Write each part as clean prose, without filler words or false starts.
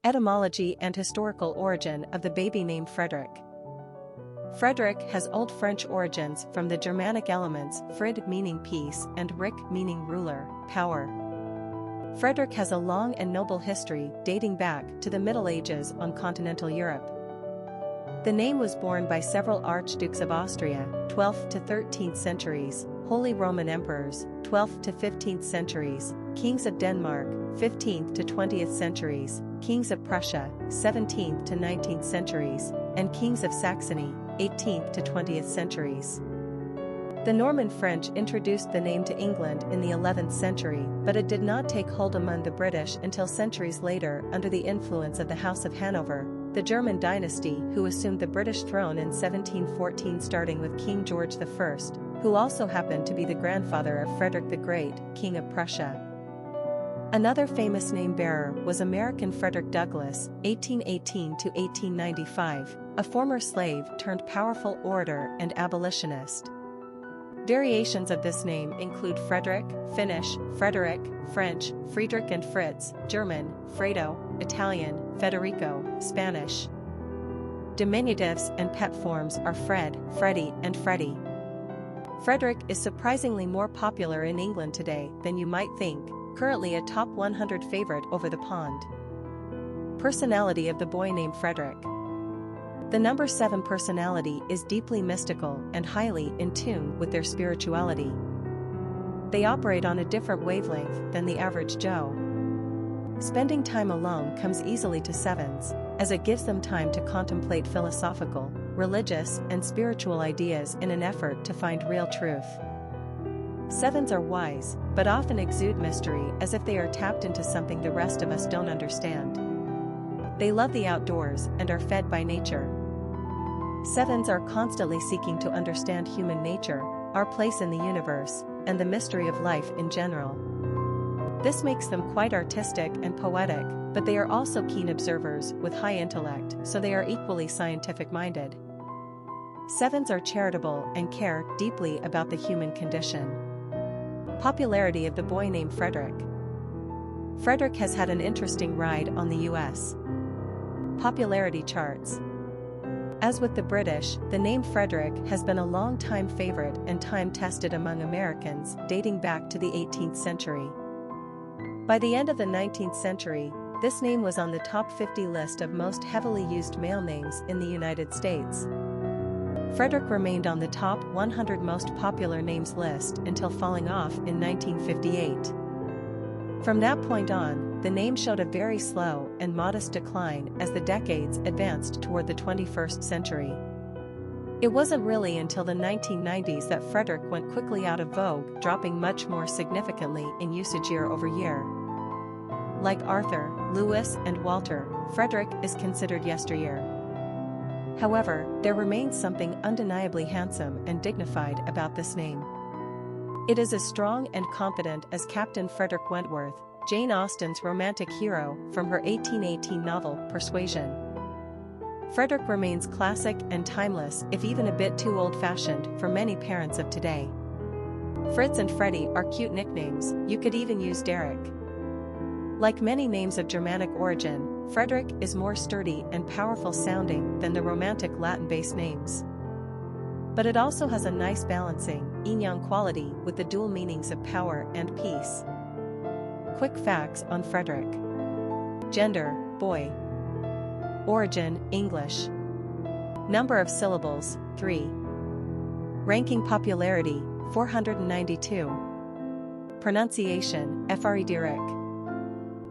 Etymology and historical origin of the baby name Frederick. Frederick has Old French origins from the Germanic elements Frid meaning peace and Rick meaning ruler, power. Frederick has a long and noble history dating back to the Middle Ages on continental Europe. The name was borne by several archdukes of Austria, 12th to 13th centuries, Holy Roman emperors, 12th to 15th centuries, kings of Denmark, 15th to 20th centuries, kings of Prussia, 17th to 19th centuries, and kings of Saxony, 18th to 20th centuries. The Norman French introduced the name to England in the 11th century, but it did not take hold among the British until centuries later under the influence of the House of Hanover, the German dynasty who assumed the British throne in 1714, starting with King George I, who also happened to be the grandfather of Frederick the Great, King of Prussia. Another famous name-bearer was American Frederick Douglass, 1818 to 1895, a former slave turned powerful orator and abolitionist. Variations of this name include Frederick, Finnish, Frederick, French, Friedrich and Fritz, German, Fredo, Italian, Federico, Spanish. Diminutives and pet forms are Fred, Freddie and Freddie. Frederick is surprisingly more popular in England today than you might think, currently a top 100 favorite over the pond. Personality of the boy named Frederick. The number 7 personality is deeply mystical and highly in tune with their spirituality. They operate on a different wavelength than the average Joe. Spending time alone comes easily to 7s, as it gives them time to contemplate philosophical, religious, and spiritual ideas in an effort to find real truth. 7s are wise, but often exude mystery as if they are tapped into something the rest of us don't understand. They love the outdoors and are fed by nature. 7s are constantly seeking to understand human nature, our place in the universe, and the mystery of life in general. This makes them quite artistic and poetic, but they are also keen observers with high intellect, so they are equally scientific-minded. 7s are charitable and care deeply about the human condition. Popularity of the boy named Frederick. Frederick has had an interesting ride on the U.S. popularity charts. As with the British, the name Frederick has been a long-time favorite and time-tested among Americans dating back to the 18th century. By the end of the 19th century, this name was on the top 50 list of most heavily used male names in the United States. Frederick remained on the top 100 most popular names list until falling off in 1958. From that point on, the name showed a very slow and modest decline as the decades advanced toward the 21st century. It wasn't really until the 1990s that Frederick went quickly out of vogue, dropping much more significantly in usage year over year. Like Arthur, Lewis, and Walter, Frederick is considered yesteryear. However, there remains something undeniably handsome and dignified about this name. It is as strong and confident as Captain Frederick Wentworth, Jane Austen's romantic hero from her 1818 novel, Persuasion. Frederick remains classic and timeless, if even a bit too old-fashioned for many parents of today. Fritz and Freddie are cute nicknames, you could even use Derek. Like many names of Germanic origin, Frederick is more sturdy and powerful sounding than the romantic Latin-based names. But it also has a nice balancing, yin-yang quality with the dual meanings of power and peace. Quick facts on Frederick. Gender, boy. Origin, English. Number of syllables, 3. Ranking popularity, 492. Pronunciation, Frederick.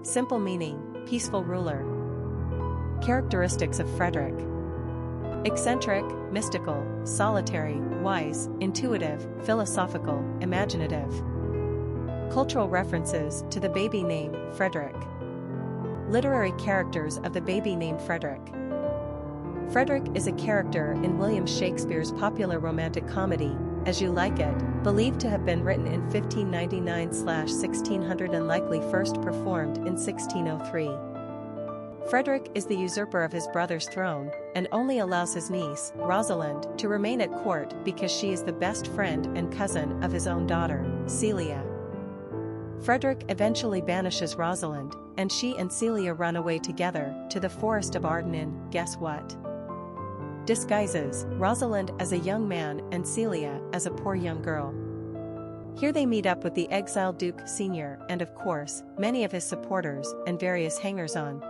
Simple meaning, peaceful ruler. Characteristics of Frederick. Eccentric, mystical, solitary, wise, intuitive, philosophical, imaginative. Cultural references to the baby name, Frederick. Literary characters of the baby name Frederick. Frederick is a character in William Shakespeare's popular romantic comedy, As You Like It, believed to have been written in 1599/1600 and likely first performed in 1603. Frederick is the usurper of his brother's throne, and only allows his niece, Rosalind, to remain at court because she is the best friend and cousin of his own daughter, Celia. Frederick eventually banishes Rosalind, and she and Celia run away together to the Forest of Arden in, guess what? Disguises, Rosalind as a young man and Celia as a poor young girl. Here they meet up with the exiled Duke Sr. and of course, many of his supporters and various hangers-on.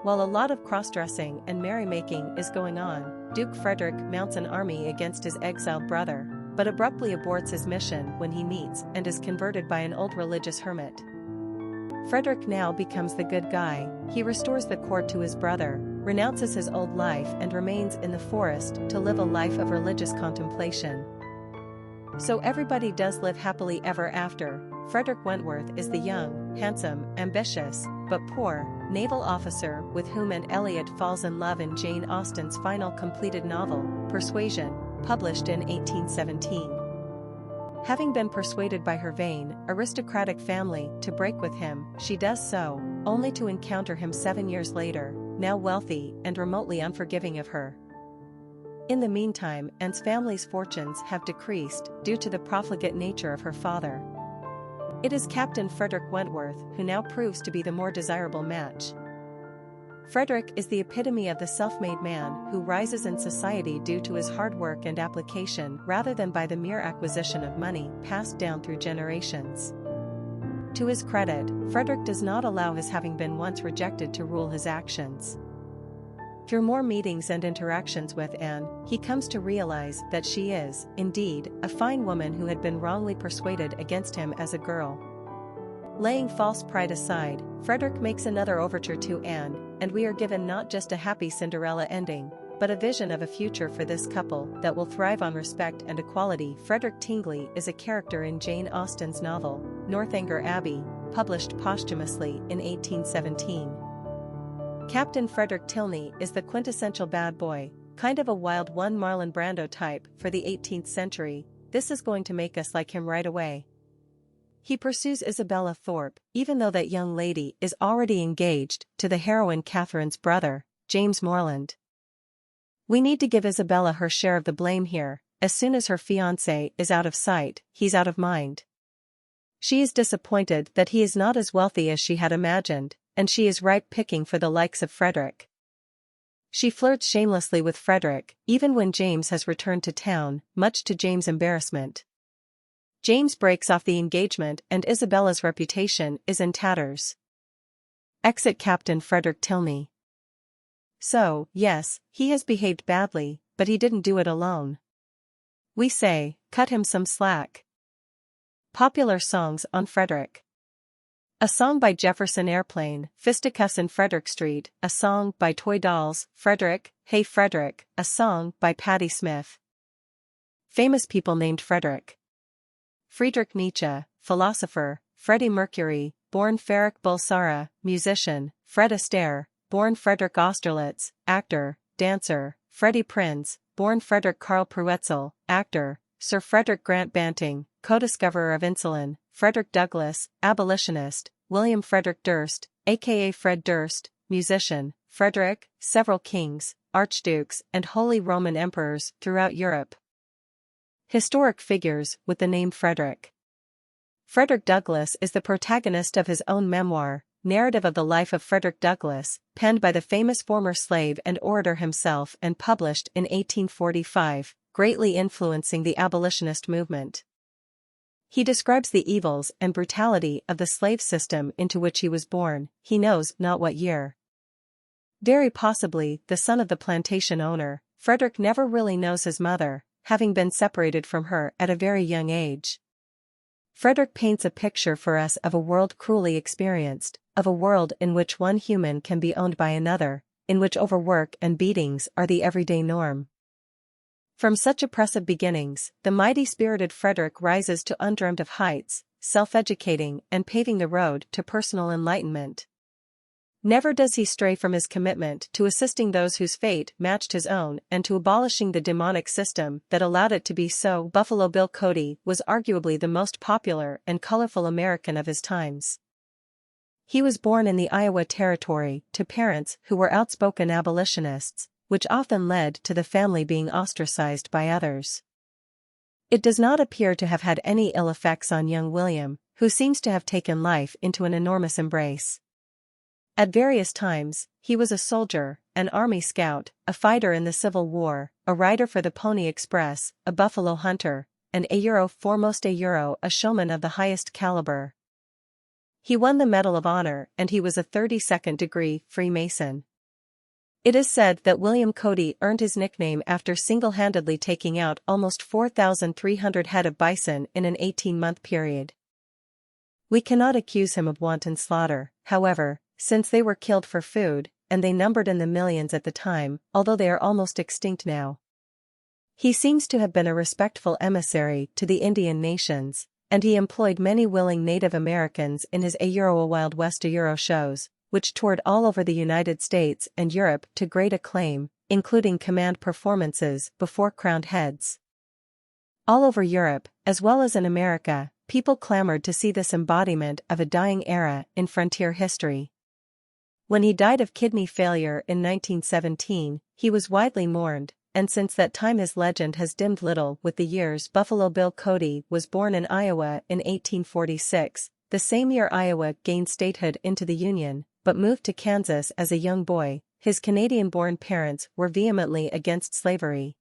While a lot of cross-dressing and merrymaking is going on, Duke Frederick mounts an army against his exiled brother, but abruptly aborts his mission when he meets and is converted by an old religious hermit. Frederick now becomes the good guy. He restores the court to his brother, renounces his old life and remains in the forest to live a life of religious contemplation. So everybody does live happily ever after. Frederick Wentworth is the young, handsome, ambitious, but poor, naval officer with whom Anne Elliot falls in love in Jane Austen's final completed novel, Persuasion, published in 1817. Having been persuaded by her vain, aristocratic family to break with him, she does so, only to encounter him 7 years later, now wealthy and remotely unforgiving of her. In the meantime, Anne's family's fortunes have decreased due to the profligate nature of her father. It is Captain Frederick Wentworth who now proves to be the more desirable match. Frederick is the epitome of the self-made man who rises in society due to his hard work and application rather than by the mere acquisition of money passed down through generations. To his credit, Frederick does not allow his having been once rejected to rule his actions. Through more meetings and interactions with Anne, he comes to realize that she is, indeed, a fine woman who had been wrongly persuaded against him as a girl. Laying false pride aside, Frederick makes another overture to Anne, and we are given not just a happy Cinderella ending, but a vision of a future for this couple that will thrive on respect and equality. Frederick Tingley is a character in Jane Austen's novel, Northanger Abbey, published posthumously in 1817. Captain Frederick Tilney is the quintessential bad boy, kind of a wild one Marlon Brando type for the 18th century. This is going to make us like him right away. He pursues Isabella Thorpe, even though that young lady is already engaged to the heroine Catherine's brother, James Morland. We need to give Isabella her share of the blame here. As soon as her fiancé is out of sight, he's out of mind. She is disappointed that he is not as wealthy as she had imagined, and she is ripe picking for the likes of Frederick. She flirts shamelessly with Frederick, even when James has returned to town, much to James' embarrassment. James breaks off the engagement and Isabella's reputation is in tatters. Exit Captain Frederick Tilney. So, yes, he has behaved badly, but he didn't do it alone. We say, cut him some slack. Popular songs on Frederick. A song by Jefferson Airplane, Fisticuffs in Frederick Street. A song by Toy Dolls, Frederick, Hey Frederick. A song by Patti Smith. Famous people named Frederick. Friedrich Nietzsche, philosopher. Freddie Mercury, born Ferenc Bulsara, musician. Fred Astaire, born Frederick Austerlitz, actor, dancer. Freddie Prinz, born Frederick Karl Pruetzel, actor. Sir Frederick Grant Banting, co-discoverer of insulin. Frederick Douglass, abolitionist. William Frederick Durst, aka Fred Durst, musician. Frederick, several kings, archdukes and Holy Roman emperors throughout Europe. Historic figures with the name Frederick. Frederick Douglass is the protagonist of his own memoir, Narrative of the Life of Frederick Douglass, penned by the famous former slave and orator himself and published in 1845, greatly influencing the abolitionist movement. He describes the evils and brutality of the slave system into which he was born, he knows not what year. Very possibly the son of the plantation owner, Frederick never really knows his mother, having been separated from her at a very young age. Frederick paints a picture for us of a world cruelly experienced, of a world in which one human can be owned by another, in which overwork and beatings are the everyday norm. From such oppressive beginnings, the mighty-spirited Frederick rises to undreamt of heights, self-educating and paving the road to personal enlightenment. Never does he stray from his commitment to assisting those whose fate matched his own and to abolishing the demonic system that allowed it to be so. Buffalo Bill Cody was arguably the most popular and colorful American of his times. He was born in the Iowa Territory to parents who were outspoken abolitionists, which often led to the family being ostracized by others. It does not appear to have had any ill effects on young William, who seems to have taken life into an enormous embrace. At various times, he was a soldier, an army scout, a fighter in the Civil War, a rider for the Pony Express, a buffalo hunter, and foremost a showman of the highest caliber. He won the Medal of Honor, and he was a 32nd degree Freemason. It is said that William Cody earned his nickname after single-handedly taking out almost 4,300 head of bison in an 18-month period. We cannot accuse him of wanton slaughter, however, since they were killed for food, and they numbered in the millions at the time, although they are almost extinct now. He seems to have been a respectful emissary to the Indian nations, and he employed many willing Native Americans in his A Wild West shows, which toured all over the United States and Europe to great acclaim, including command performances before crowned heads. All over Europe, as well as in America, people clamored to see this embodiment of a dying era in frontier history. When he died of kidney failure in 1917, he was widely mourned, and since that time his legend has dimmed little with the years. Buffalo Bill Cody was born in Iowa in 1846, the same year Iowa gained statehood into the Union, but moved to Kansas as a young boy. His Canadian-born parents were vehemently against slavery.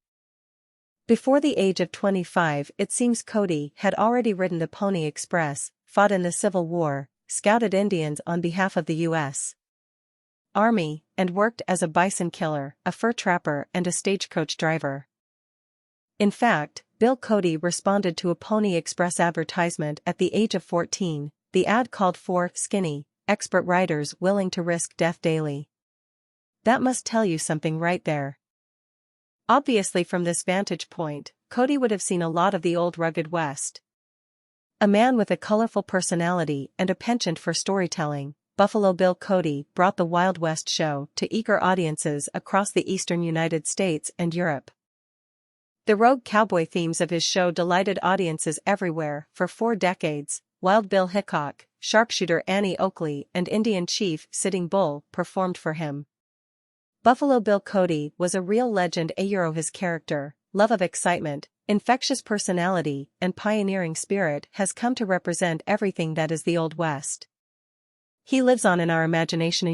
Before the age of 25, it seems Cody had already ridden the Pony Express, fought in the Civil War, scouted Indians on behalf of the U.S. Army, and worked as a bison killer, a fur trapper and a stagecoach driver. In fact, Bill Cody responded to a Pony Express advertisement at the age of 14. The ad called for skinny, expert riders willing to risk death daily. That must tell you something right there. Obviously, from this vantage point, Cody would have seen a lot of the old rugged West. A man with a colorful personality and a penchant for storytelling, Buffalo Bill Cody brought the Wild West show to eager audiences across the eastern United States and Europe. The rogue cowboy themes of his show delighted audiences everywhere for 4 decades. Wild Bill Hickok, sharpshooter Annie Oakley and Indian chief Sitting Bull performed for him. Buffalo Bill Cody was a real legend. His character, love of excitement, infectious personality, and pioneering spirit has come to represent everything that is the Old West. He lives on in our imagination.